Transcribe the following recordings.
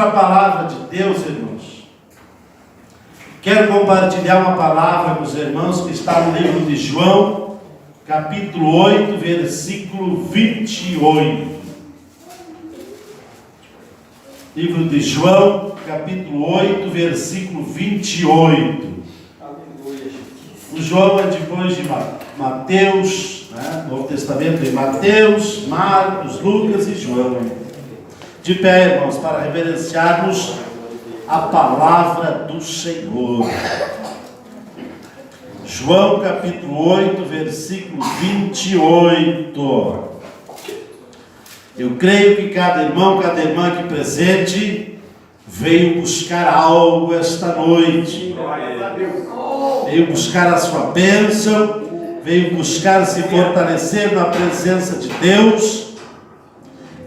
a palavra de Deus, irmãos. Quero compartilhar uma palavra com os irmãos que está no livro de João, capítulo 8, versículo 28. Livro de João, capítulo 8, versículo 28. O João é depois de Mateus, né? Novo Testamento tem Mateus, Marcos, Lucas e João. De pé, irmãos, para reverenciarmos a palavra do Senhor. João capítulo 8, versículo 28. Eu creio que cada irmão, cada irmã aqui presente veio buscar algo esta noite. Veio buscar a sua bênção, veio buscar se fortalecer na presença de Deus,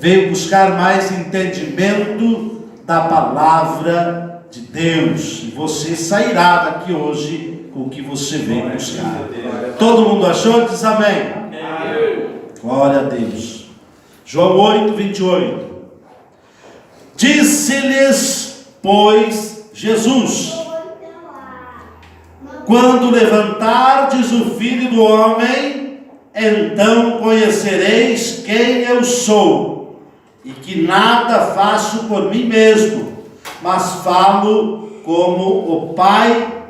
veio buscar mais entendimento da palavra de Deus. E você sairá daqui hoje com o que você veio buscar. Todo mundo achou? Diz amém. Glória a Deus. João 8, 28. Disse-lhes, pois, Jesus: quando levantardes o Filho do Homem, então conhecereis quem eu sou, e que nada faço por mim mesmo, mas falo como o Pai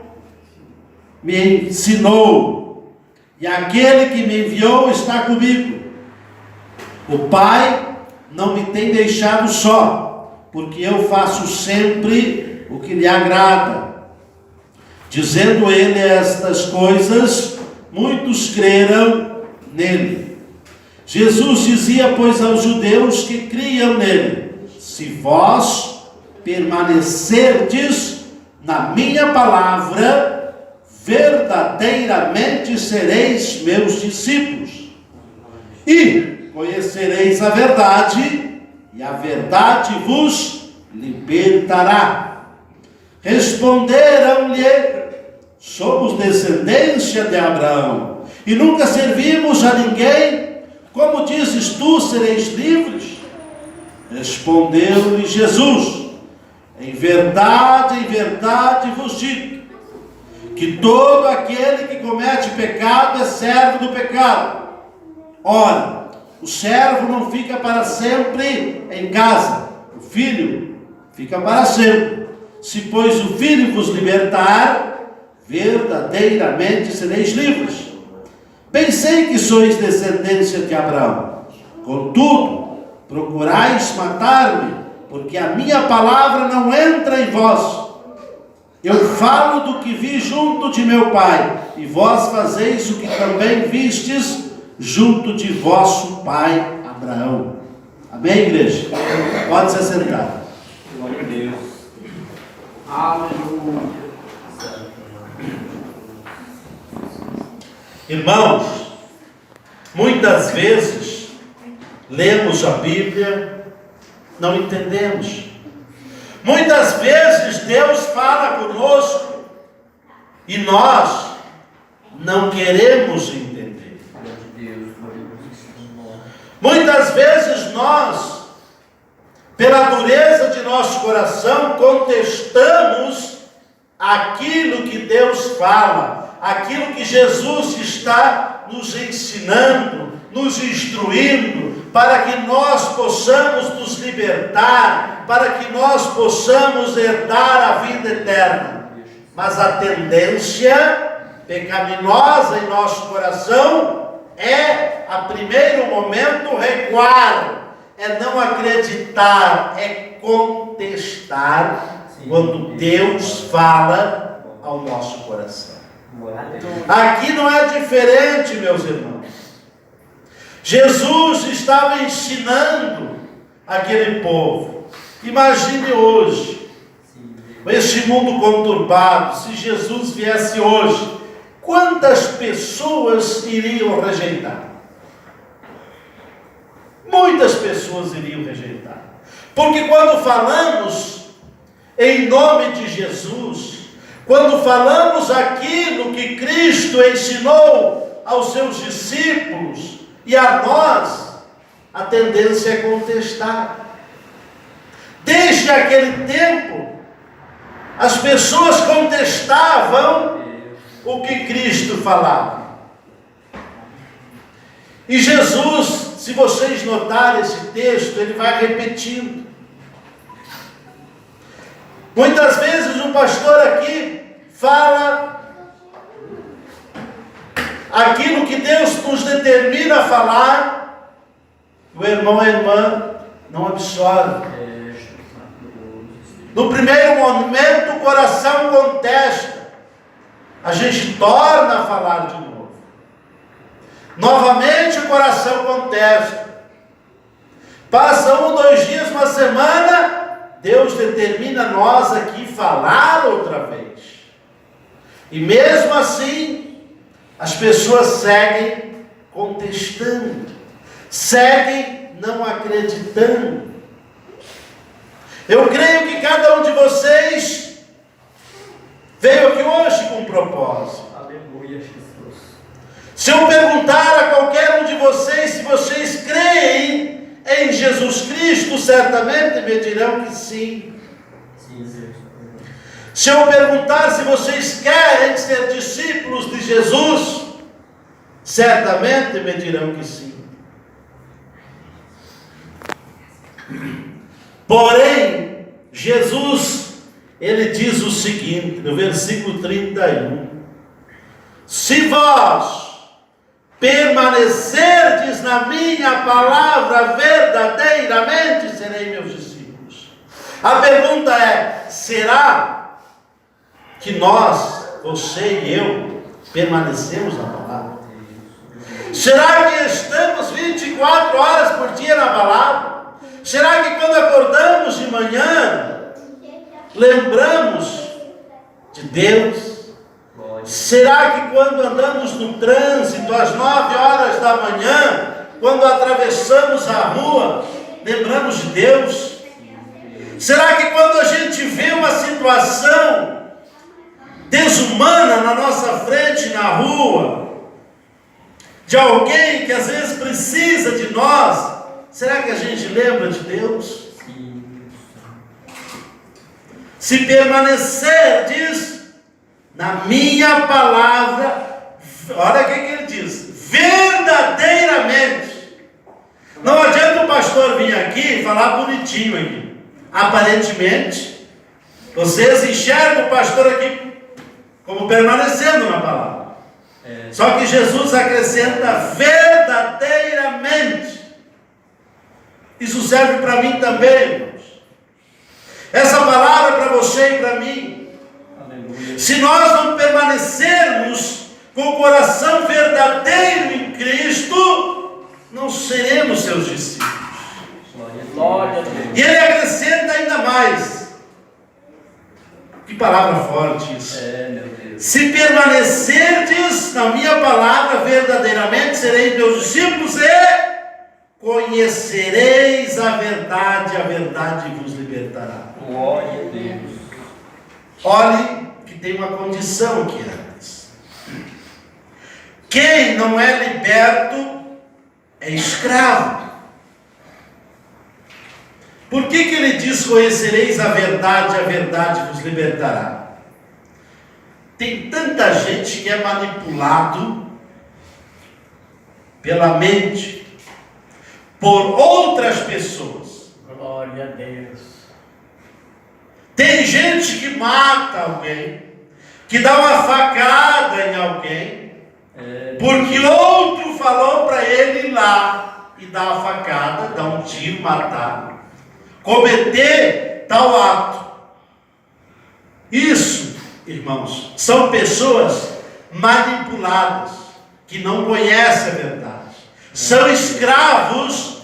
me ensinou, e aquele que me enviou está comigo. O Pai não me tem deixado só, porque eu faço sempre o que lhe agrada. Dizendo ele estas coisas, muitos creram nele. Jesus dizia, pois, aos judeus que criam nele: se vós permanecerdes na minha palavra, verdadeiramente sereis meus discípulos, e conhecereis a verdade, e a verdade vos libertará. Responderam-lhe: somos descendência de Abraão, e nunca servimos a ninguém. Como dizes tu, sereis livres? Respondeu-lhe Jesus: em verdade vos digo, que todo aquele que comete pecado é servo do pecado. Ora, o servo não fica para sempre em casa, o filho fica para sempre. Se, pois, o Filho vos libertar, verdadeiramente sereis livres. Bem sei que sois descendência de Abraão, contudo, procurais matar-me, porque a minha palavra não entra em vós. Eu falo do que vi junto de meu Pai, e vós fazeis o que também vistes junto de vosso pai Abraão. Amém, igreja? Pode se assentar. Glória a Deus. Aleluia. Irmãos, muitas vezes lemos a Bíblia, não entendemos. Muitas vezes Deus fala conosco e nós não queremos entender. Muitas vezes nós, pela dureza de nosso coração, contestamos aquilo que Deus fala, aquilo que Jesus está nos ensinando, nos instruindo, para que nós possamos nos libertar, para que nós possamos herdar a vida eterna. Mas a tendência pecaminosa em nosso coração é, a primeiro momento, recuar, é não acreditar, é contestar quando Deus fala ao nosso coração. Aqui não é diferente, meus irmãos. Jesus estava ensinando aquele povo. Imagine hoje, este mundo conturbado, se Jesus viesse hoje, quantas pessoas iriam rejeitar? Muitas pessoas iriam rejeitar. Porque quando falamos em nome de Jesus, quando falamos aquilo que Cristo ensinou aos seus discípulos e a nós, a tendência é contestar. Desde aquele tempo, as pessoas contestavam o que Cristo falava. E Jesus, se vocês notarem esse texto, ele vai repetindo. Muitas vezes o pastor aqui fala aquilo que Deus nos determina a falar, o irmão e a irmã não absorve. No primeiro momento o coração contesta, a gente torna a falar de novo. Novamente o coração contesta. Passa 1, 2 dias, uma semana, Deus determina nós aqui falar outra vez. E mesmo assim, as pessoas seguem contestando, seguem não acreditando. Eu creio que cada um de vocês veio aqui hoje com um propósito. Aleluia, Jesus. Se eu perguntar a qualquer um de vocês se vocês creem em Jesus Cristo, certamente me dirão que sim. Sim, Deus. Se eu perguntar se vocês querem ser discípulos de Jesus, certamente me dirão que sim. Porém, Jesus, ele diz o seguinte, no versículo 31, se vós permanecerdes na minha palavra verdadeiramente, serei meus discípulos. A pergunta é, será que nós, você e eu, permanecemos na palavra? Será que estamos 24 horas por dia na palavra? Será que quando acordamos de manhã, lembramos de Deus? Será que quando andamos no trânsito, às 9 horas da manhã, quando atravessamos a rua, lembramos de Deus? Será que quando a gente vê uma situação desumana na nossa frente, na rua, de alguém que às vezes precisa de nós, será que a gente lembra de Deus? Se permanecerdes na minha palavra, olha o que ele diz, verdadeiramente. Não adianta o pastor vir aqui e falar bonitinho aqui. Aparentemente, vocês enxergam o pastor aqui como permanecendo na palavra. Só que Jesus acrescenta verdadeiramente. Isso serve para mim também, irmãos. Essa palavra é para você e para mim. Aleluia. Se nós não permanecermos com o coração verdadeiro em Cristo, não seremos seus discípulos. Glória a Deus. E ele acrescenta ainda mais. Que palavra forte isso. Meu Deus. Se permanecerdes na minha palavra verdadeiramente, sereis meus discípulos e conhecereis a verdade vos libertará. Glória a Deus. Olhe que tem uma condição aqui antes. Quem não é liberto é escravo. Por que ele diz conhecereis a verdade vos libertará? Tem tanta gente que é manipulado pela mente, por outras pessoas. Glória a Deus. Tem gente que mata alguém, que dá uma facada em alguém, porque outro falou para ele ir lá e dar uma facada, dar um tiro, matar, cometer tal ato. Isso, irmãos, são pessoas manipuladas, que não conhecem a verdade. São escravos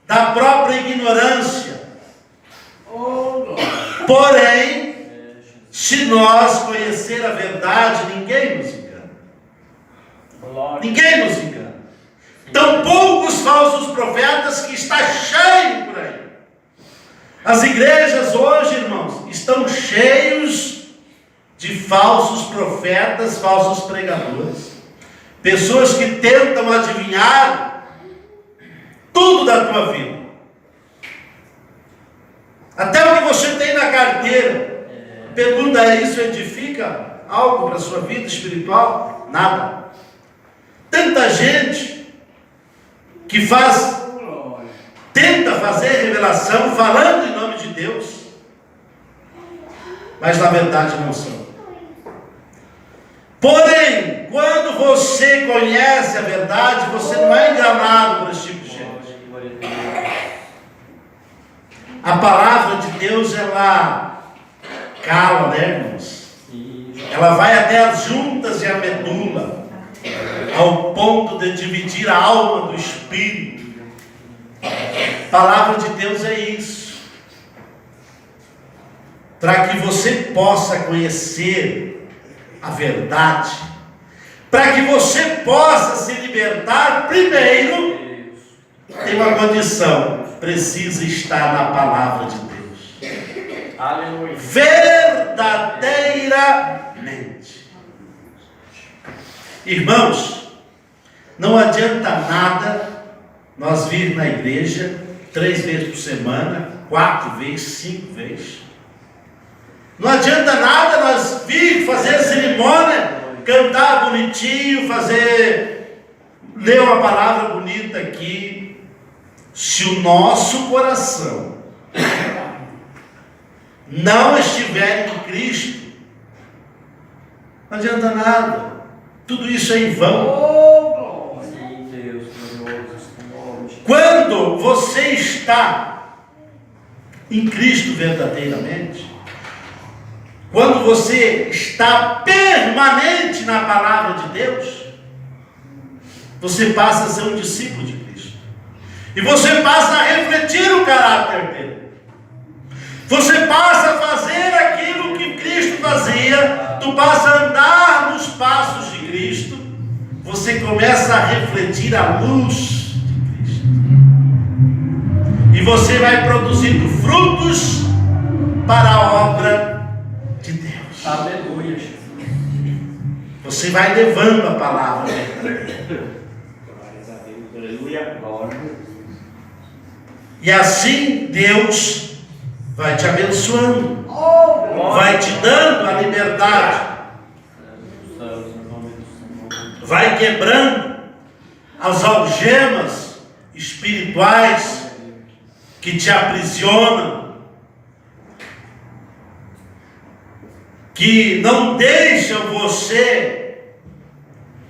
da própria ignorância. Porém, se nós conhecer a verdade, ninguém nos engana. Ninguém nos engana. Tão poucos falsos profetas que está cheio por aí. As igrejas hoje, irmãos, estão cheios de falsos profetas, falsos pregadores. Pessoas que tentam adivinhar tudo da tua vida. Até o que você tem na carteira. Pergunta: isso edifica algo para a sua vida espiritual? Nada. Tanta gente que tenta fazer revelação falando em nome de Deus, mas na verdade não são. Porém, quando você conhece a verdade, você não é enganado por esse tipo de gente. A palavra de Deus, ela cala, né, irmãos? Ela vai até as juntas e a medula, ao ponto de dividir a alma do espírito. A palavra de Deus é isso. Para que você possa conhecer a verdade, para que você possa se libertar, primeiro tem uma condição: precisa estar na palavra de Deus. Aleluia. Verdadeiramente. Irmãos, não adianta nada nós vir na igreja 3 vezes por semana, 4 vezes, 5 vezes. Não adianta nada nós vir fazer cerimônia, cantar bonitinho, ler uma palavra bonita aqui, se o nosso coração não estiver em Cristo. Não adianta nada. Tudo isso é em vão. Sim, Deus, glorioso. Quando você está em Cristo verdadeiramente, quando você está permanente na palavra de Deus, você passa a ser um discípulo de Cristo. E você passa a refletir o caráter dele. Você passa a fazer aquilo que Cristo fazia. Tu passa a andar nos passos de Cristo. Você começa a refletir a luz de Cristo. E você vai produzindo frutos para a obra de Deus. Aleluia. Você vai levando a palavra. Aleluia. Glória. E assim Deus vai te abençoando, vai te dando a liberdade, vai quebrando as algemas espirituais que te aprisionam, que não deixam você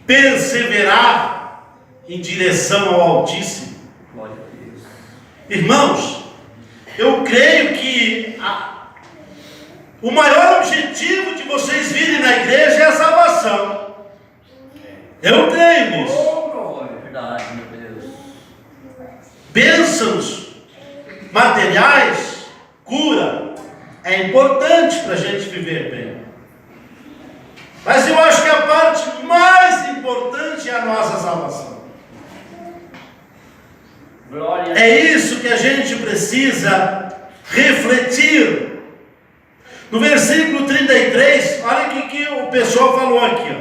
perseverar em direção ao Altíssimo. Glória a Deus. Irmãos, eu creio que o maior objetivo de vocês virem na igreja é a salvação. Eu creio nisso. Glória. Verdade, meu Deus. Bênçãos materiais, cura, é importante para a gente viver bem. Mas eu acho que a parte mais importante é a nossa salvação. Glória. É isso que a gente precisa refletir. No versículo 33, olha o que o pessoal falou aqui,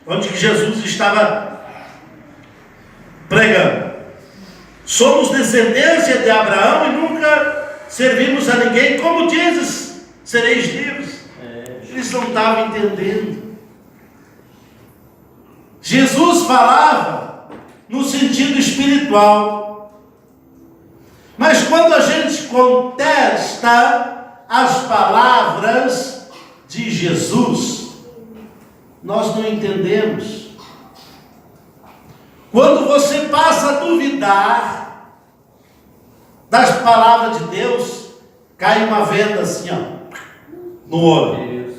ó, onde que Jesus estava pregando. Somos descendência de Abraão e nunca servimos a ninguém. Como dizes, sereis livres. Eles não estavam entendendo. Jesus falava no sentido espiritual. Mas quando a gente contesta as palavras de Jesus, nós não entendemos. Quando você passa a duvidar das palavras de Deus, cai uma venda assim, ó, no olho.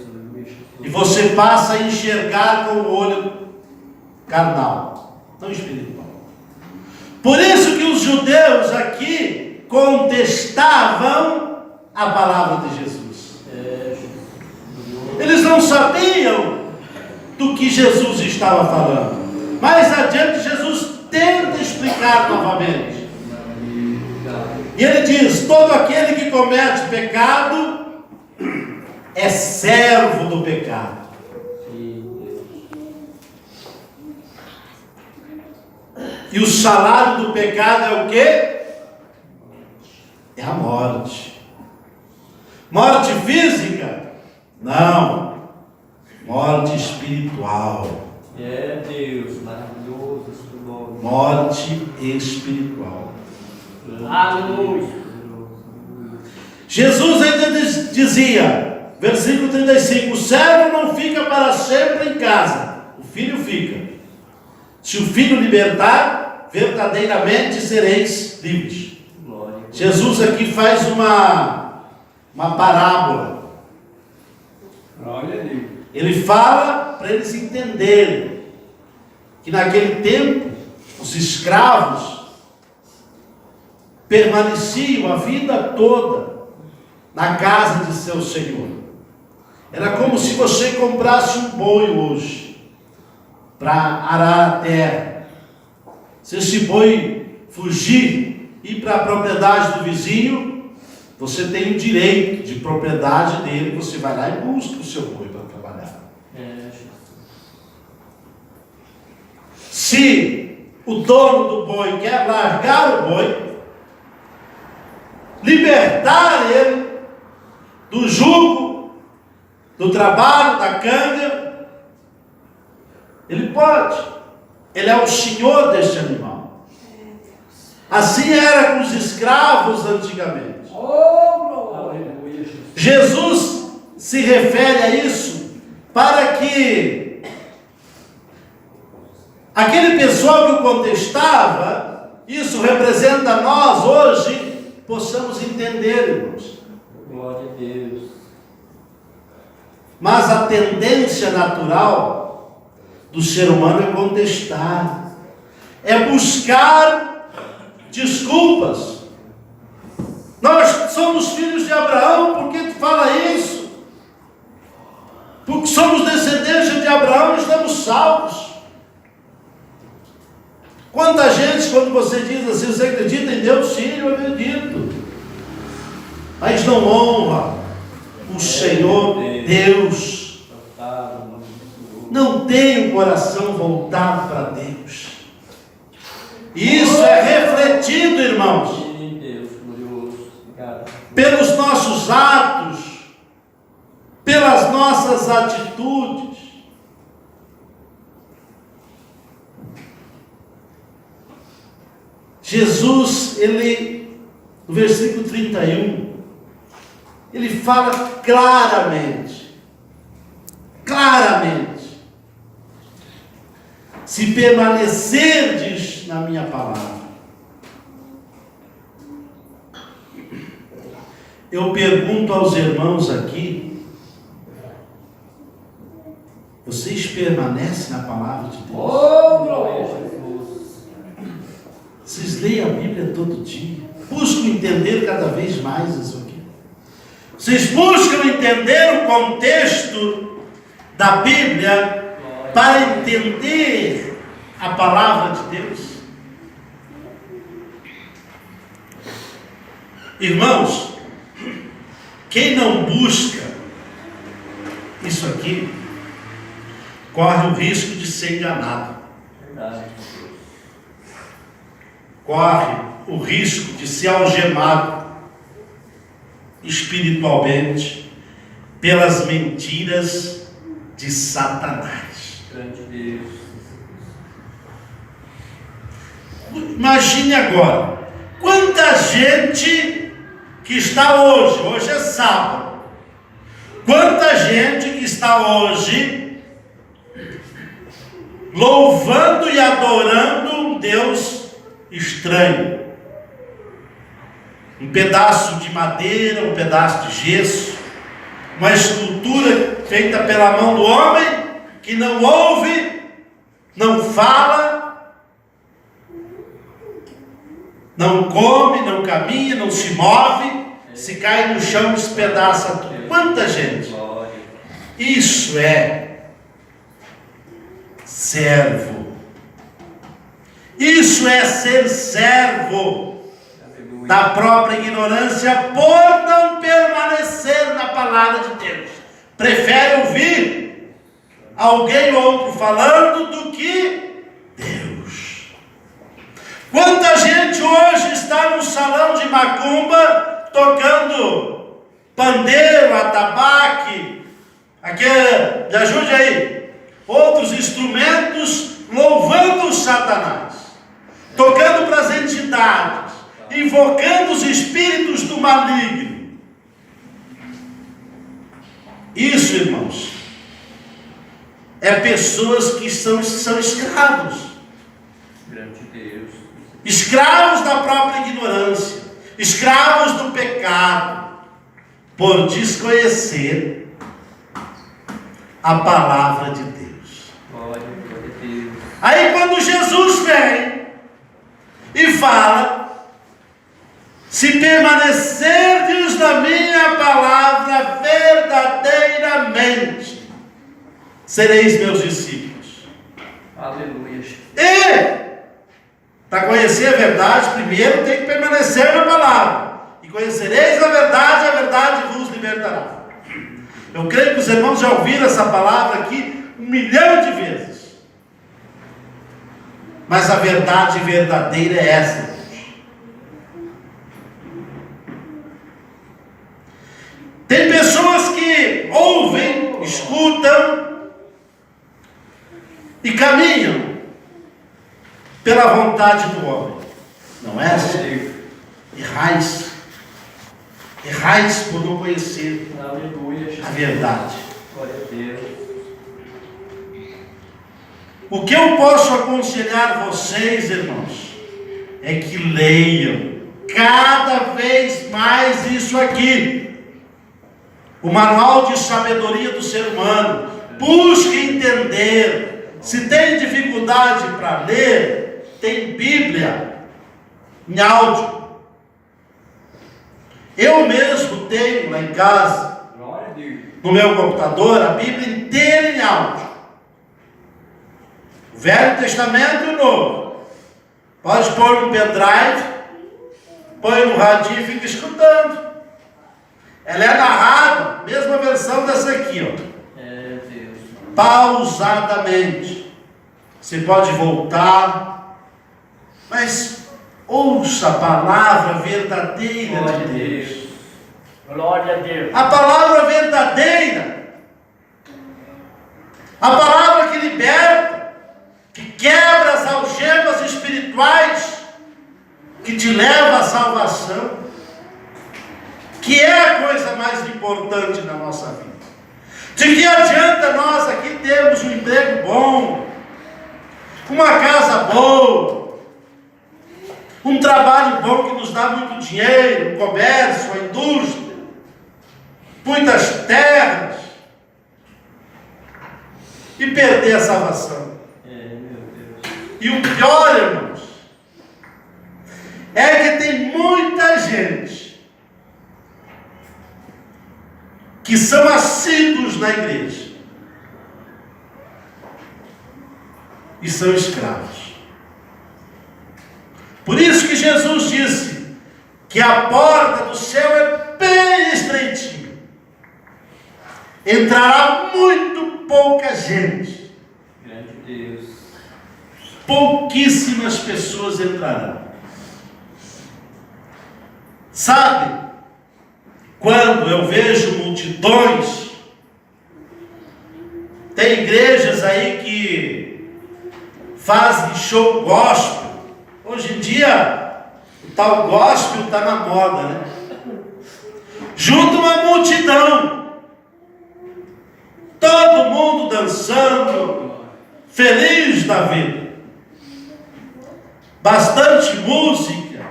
E você passa a enxergar com o olho carnal, não espiritual. Por isso que os judeus aqui contestavam a palavra de Jesus. Eles não sabiam do que Jesus estava falando. Mais adiante, Jesus tenta explicar novamente. E ele diz: todo aquele que comete pecado é servo do pecado. E o salário do pecado é o quê? É a morte. Não, morte espiritual. É Deus, maravilhoso esse nome. Morte espiritual. Aleluia. Jesus ainda dizia, versículo 35, o servo não fica para sempre em casa, o filho fica. Se o filho libertar, verdadeiramente sereis livres. Jesus aqui faz uma parábola. Glória a Deus. Ele fala para eles entenderem que naquele tempo os escravos permaneciam a vida toda na casa de seu senhor. Era como se você comprasse um boi hoje para arar a terra. Se esse boi fugir e ir para a propriedade do vizinho, você tem o direito de propriedade dele, você vai lá e busca o seu boi para trabalhar. Se o dono do boi quer largar o boi, libertar ele do jugo, do trabalho, da canga, ele pode. Ele é o senhor deste animal. Assim era com os escravos antigamente. Jesus se refere a isso para que aquele pessoal que o contestava, isso representa nós hoje, possamos entender, irmãos. Glória a Deus. Mas a tendência natural do ser humano é contestar, é buscar desculpas. Nós somos filhos de Abraão, por que tu fala isso? Porque somos descendentes de Abraão e estamos salvos. Quanta gente, quando você diz assim, você acredita em Deus? Sim, eu acredito. Mas não honra o Senhor Deus. Não tem o coração voltado para Deus. E isso é refletido, irmãos, pelos nossos atos, pelas nossas atitudes. Jesus, ele, no versículo 31, ele fala claramente, se permanecerdes na minha palavra. Eu pergunto aos irmãos aqui, vocês permanecem na palavra de Deus? Vocês leem a Bíblia todo dia? Buscam entender cada vez mais isso aqui? Vocês buscam entender o contexto da Bíblia para entender a palavra de Deus? Irmãos, quem não busca isso aqui, corre o risco de ser enganado. Verdade. Corre o risco de ser algemado espiritualmente pelas mentiras de Satanás. Grande Deus. Imagine agora, quanta gente que está hoje é sábado, quanta gente que está hoje louvando e adorando um Deus estranho, um pedaço de madeira, um pedaço de gesso, uma escultura feita pela mão do homem, que não ouve, não fala, não come, não caminha, não se move, se cai no chão, despedaça tudo. Quanta gente! Isso é servo. Isso é ser servo da própria ignorância por não permanecer na palavra de Deus. Prefere ouvir alguém ou outro falando do que Deus. Quanta gente hoje está no salão de macumba tocando pandeiro, atabaque, Aqui, me ajude aí. Outros instrumentos louvando Satanás, tocando para as entidades, invocando os espíritos do maligno. Isso, irmãos, é pessoas que são escravos. Grande Deus. Escravos da própria ignorância, escravos do pecado, por desconhecer a palavra de Deus. Glória a Deus. Aí quando Jesus vem e fala: se permanecerdes na minha palavra verdadeiramente, sereis meus discípulos. Aleluia. E para conhecer a verdade, primeiro tem que permanecer na palavra. E conhecereis a verdade vos libertará. Eu creio que os irmãos já ouviram essa palavra aqui 1 milhão de vezes. Mas a verdade verdadeira é essa. Tem pessoas que ouvem, escutam e caminham pela vontade do homem. Não é assim? Errais por não conhecer Aleluia. a verdade. Glória a Deus. O que eu posso aconselhar vocês, irmãos, é que leiam cada vez mais isso aqui. O manual de sabedoria do ser humano. Busque entender. Se tem dificuldade para ler, tem Bíblia em áudio. Eu mesmo tenho lá em casa, Glória a Deus. no meu computador, a Bíblia inteira em áudio. O Velho Testamento e o Novo. Pode pôr no pendrive, põe no radinho e fica escutando. Ela é narrada, mesma versão dessa aqui, ó. É Deus. Pausadamente. Você pode voltar, mas ouça a palavra verdadeira Glória a de Deus. Deus. Glória a Deus. A palavra verdadeira, a palavra que liberta, que quebra as algemas espirituais, que te leva à salvação, que é a coisa mais importante na nossa vida. De que adianta nós aqui termos um emprego bom, uma casa boa, um trabalho bom que nos dá muito dinheiro, um comércio, uma indústria, muitas terras, e perder a salvação? Meu Deus. E o pior, irmãos, é que tem muita gente que são assíduos na igreja e são escravos. Por isso que Jesus disse que a porta do céu é bem estreitinha. Entrará muito pouca gente. Grande Deus. Pouquíssimas pessoas entrarão. Sabe, quando eu vejo multidões, tem igrejas aí que fazem show gospel. Hoje em dia, o tal gospel está na moda, né? Junta uma multidão, todo mundo dançando, feliz da vida. Bastante música,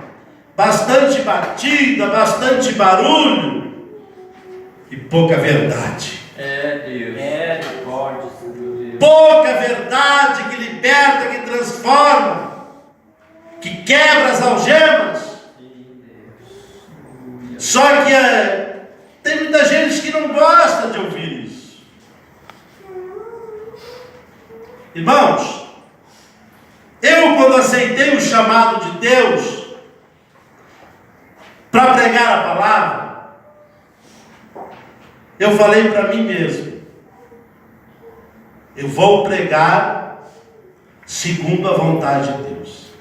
bastante batida, bastante barulho e pouca verdade. Deus. Misericórdia, meu Deus. Pouca verdade que liberta, que transforma, que quebra as algemas. Só que tem muita gente que não gosta de ouvir isso. Irmãos, eu quando aceitei o chamado de Deus para pregar a palavra, eu falei para mim mesmo: eu vou pregar segundo a vontade de Deus.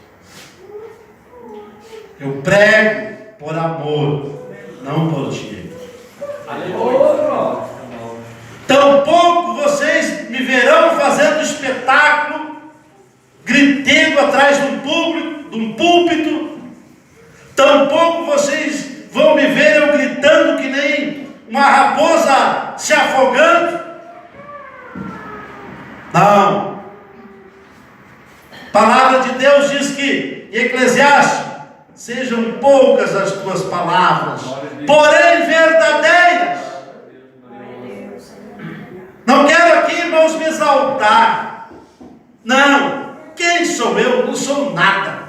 Eu prego por amor, não por dinheiro. Aleluia. Tampouco vocês me verão fazendo espetáculo, gritando atrás de um púlpito. Tampouco vocês vão me ver eu gritando que nem uma raposa se afogando. Não. A palavra de Deus diz que, em Eclesiastes, sejam poucas as tuas palavras, porém verdadeiras. Não quero aqui, irmãos, me exaltar. Não. Quem sou eu? Não sou nada.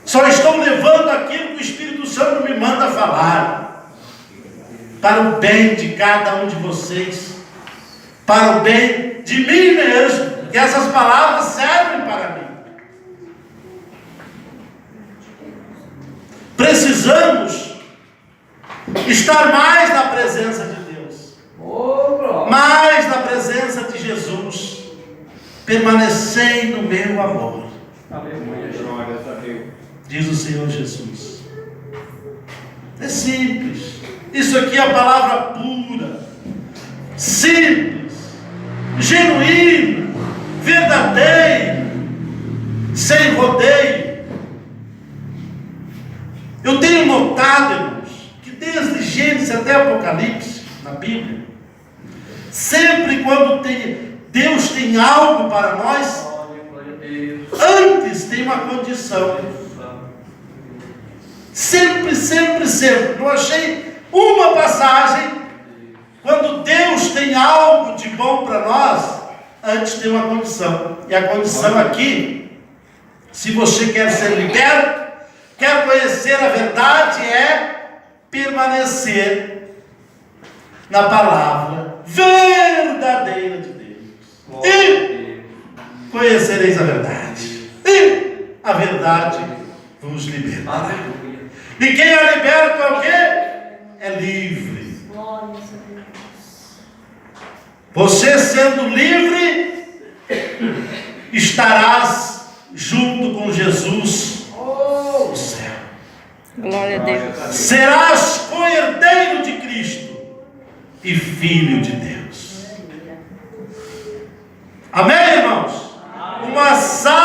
Só estou levando aquilo que o Espírito Santo me manda falar, para o bem de cada um de vocês, para o bem de mim mesmo, porque essas palavras servem para mim. Precisamos estar mais na presença de Deus, mais na presença de Jesus. Permanecei no meu amor, Aleluia, glória a Deus. diz o Senhor Jesus. É simples. Isso aqui é a palavra pura, simples, genuína, verdadeira, sem rodeio. Eu tenho notado, irmãos, que desde Gênesis até Apocalipse, na Bíblia, sempre quando Deus tem algo para nós, antes tem uma condição. Sempre, sempre, sempre. Não achei uma passagem, quando Deus tem algo de bom para nós, antes tem uma condição. E a condição aqui, se você quer ser liberto, quer conhecer a verdade, é permanecer na palavra verdadeira de Deus. E conhecereis a verdade. E a verdade vos libertará. E quem é liberto é o quê? É livre. Você sendo livre, estarás junto com Jesus no céu. Glória a Deus. Serás co-herdeiro de Cristo e filho de Deus. Amém, irmãos? Uma salva